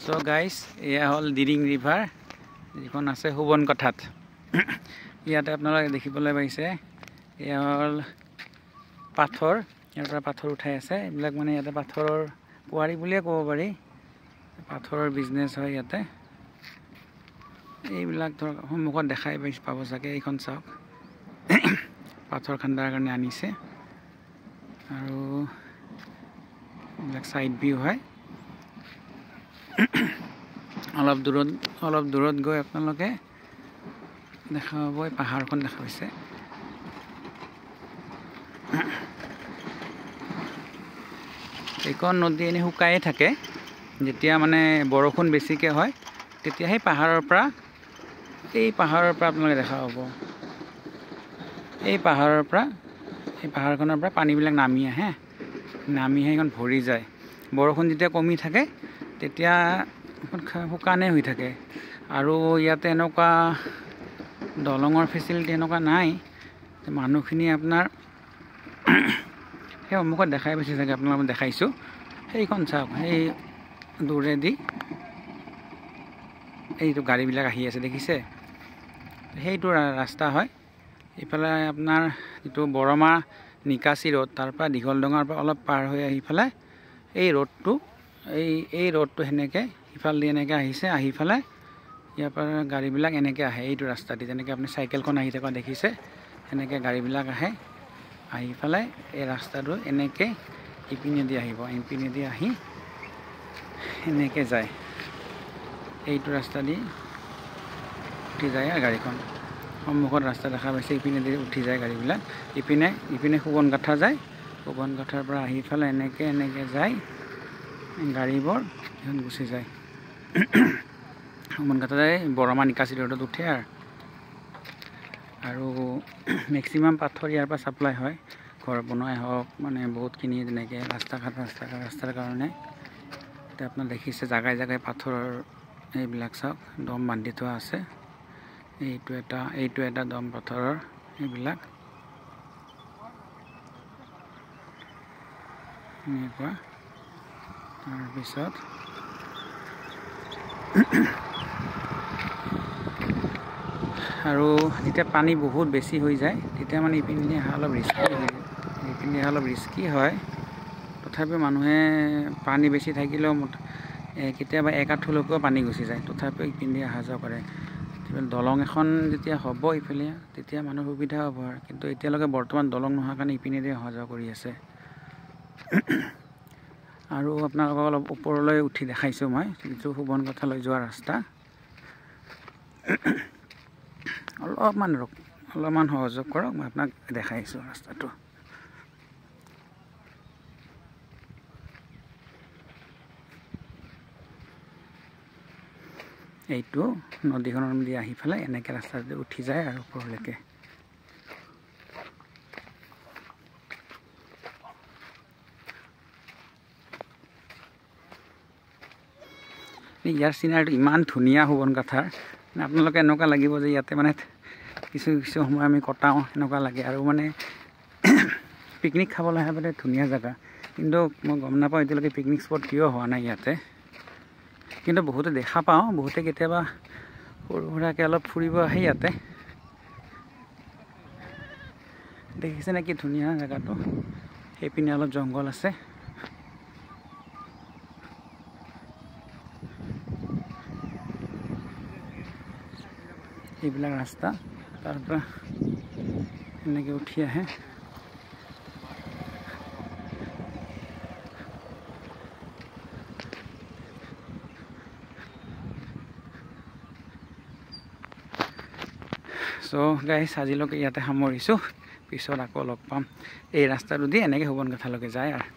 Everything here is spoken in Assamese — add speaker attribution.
Speaker 1: So guys, এয়া হল দিৰিং ৰিভাৰ যিখন আছে হুবনকঠাত। ইয়াতে আপোনালোকে দেখিবলৈ পাইছে এয়া হল পাথৰ, ইয়াৰ পৰা পাথৰ উঠাই আছে। এইবিলাক মানে ইয়াতে পাথৰৰ কুৱাৰী বুলিয়ে ক'ব পাৰি, পাথৰৰ বিজনেছ হয় ইয়াতে। এইবিলাক ধৰক সন্মুখত দেখাই পাব চাগে, এইখন চাওক পাথৰ খান্দাৰ কাৰণে আনিছে আৰু এইবিলাক সাইড ভিউ হয়। অলপ দূৰত গৈ আপোনালোকে দেখা পাব এই পাহাৰখন দেখা পাইছে। এইখন নদী এনে শুকায়ে থাকে, যেতিয়া মানে বৰষুণ বেছিকৈ হয় তেতিয়া সেই পাহাৰৰ পৰা আপোনালোকে দেখা পাব। এই পাহাৰখনৰ পৰা পানীবিলাক নামি আহে, সেইখন ভৰি যায়। বৰষুণ যেতিয়া কমি থাকে তেতিয়া শুকানে হৈ থাকে। আৰু ইয়াতে এনেকুৱা দলঙৰ ফেচিলিটি এনেকুৱা নাই। মানুহখিনি আপোনাৰ সেই সন্মুখত দেখাই পাইছে চাগে, আপোনালোকক দেখাইছোঁ। সেইখন চাওক, সেই দূৰেদি এইটো গাড়ীবিলাক আহি আছে দেখিছে, সেইটো ৰাস্তা হয়। ইফালে আপোনাৰ যিটো বৰমা নিকাচি ৰোড, তাৰ পৰা দীঘল ডঙাৰ পৰা অলপ পাৰ হৈ আহি পেলাই এই ৰোডটো সেনেকৈ ইফালেদি এনেকৈ আহিছে। আহি পেলাই ইয়াৰ পৰা গাড়ীবিলাক এনেকৈ আহে এইটো ৰাস্তা দি, যেনেকৈ আপুনি চাইকেলখন আহি থকা দেখিছে, সেনেকৈ গাড়ীবিলাক আহি পেলাই এই ৰাস্তাটো এনেকৈ ইপিনেদি আহিব, ইপিনেদি আহি এনেকৈ যায়। এইটো ৰাস্তা দি উঠি যায় আৰু গাড়ীখন সন্মুখত ৰাস্তা দেখা পাইছে, ইপিনেদি উঠি যায় গাড়ীবিলাক। ইপিনে হুবনকঠা যায়, হুবনকঠাৰ পৰা আহি পেলাই এনেকৈ যায় গাড়ীবোৰ, এখন গুচি যায় হুবনকঠা যায়। বৰমা নিকাচি ৰোডত উঠে আৰু মেক্সিমাম পাথৰ ইয়াৰ পৰা ছাপ্লাই হয়, ঘৰ বনোৱাই হওক, মানে বহুতখিনি যেনেকৈ ৰাস্তাৰ কাৰণে। এতিয়া আপোনাৰ দেখিছে জাগাই জাগাই পাথৰৰ এইবিলাক চাওক, দম বান্ধি থোৱা আছে। এইটো এটা দম পাথৰৰ এইবিলাক এনেকুৱা। তাৰপিছত আৰু যেতিয়া পানী বহুত বেছি হৈ যায় তেতিয়া মানে ইপিনে অহা অলপ ৰিস্কি হয়। তথাপিও মানুহে পানী বেছি থাকিলেও কেতিয়াবা এক আঁঠুলৈকেও পানী গুচি যায়, তথাপিও ইপিনে অহা যোৱা কৰে। দলং এখন যেতিয়া হ'ব ইফালে, তেতিয়া মানুহৰ সুবিধা হ'ব আৰু। কিন্তু এতিয়ালৈকে বৰ্তমান দলং নোহোৱাৰ কাৰণে ইপিনেদি অহা যোৱা কৰি আছে। আৰু আপোনালোকক অলপ ওপৰলৈ উঠি দেখাইছোঁ মই, যিটো হুবনকঠালৈ যোৱা ৰাস্তা। অলপমান সহযোগ কৰক, মই আপোনাক দেখাইছোঁ ৰাস্তাটো। এইটো নদীখনৰ দি আহি পেলাই এনেকৈ ৰাস্তাটো উঠি যায় আৰু ওপৰলৈকে। ইয়াৰ চিনাৰীটো ইমান ধুনীয়া হুবনকঠাৰ, আপোনালোকে এনেকুৱা লাগিব যে ইয়াতে মানে কিছু সময় আমি কটাওঁ এনেকুৱা লাগে। আৰু মানে পিকনিক খাবলৈ আহে মানে ধুনীয়া জেগা, কিন্তু মই গম নাপাওঁ এতিয়ালৈকে পিকনিক স্পট কিয় হোৱা নাই ইয়াতে। কিন্তু বহুতে দেখা পাওঁ, বহুতে কেতিয়াবা সৰু সুৰাকৈ অলপ ফুৰিব আহে ইয়াতে। দেখিছে নে কি ধুনীয়া জেগাটো? সেইপিনে অলপ জংঘল আছে। এইবিলাক ৰাস্তা, তাৰ পৰা এনেকৈ উঠি আহে। চ' গাইছ, আজিলৈকে ইয়াতে সামৰিছোঁ। পিছত আকৌ লগ পাম। এই ৰাস্তাটো দি এনেকৈ হুবনকঠালৈকে যায় আৰু।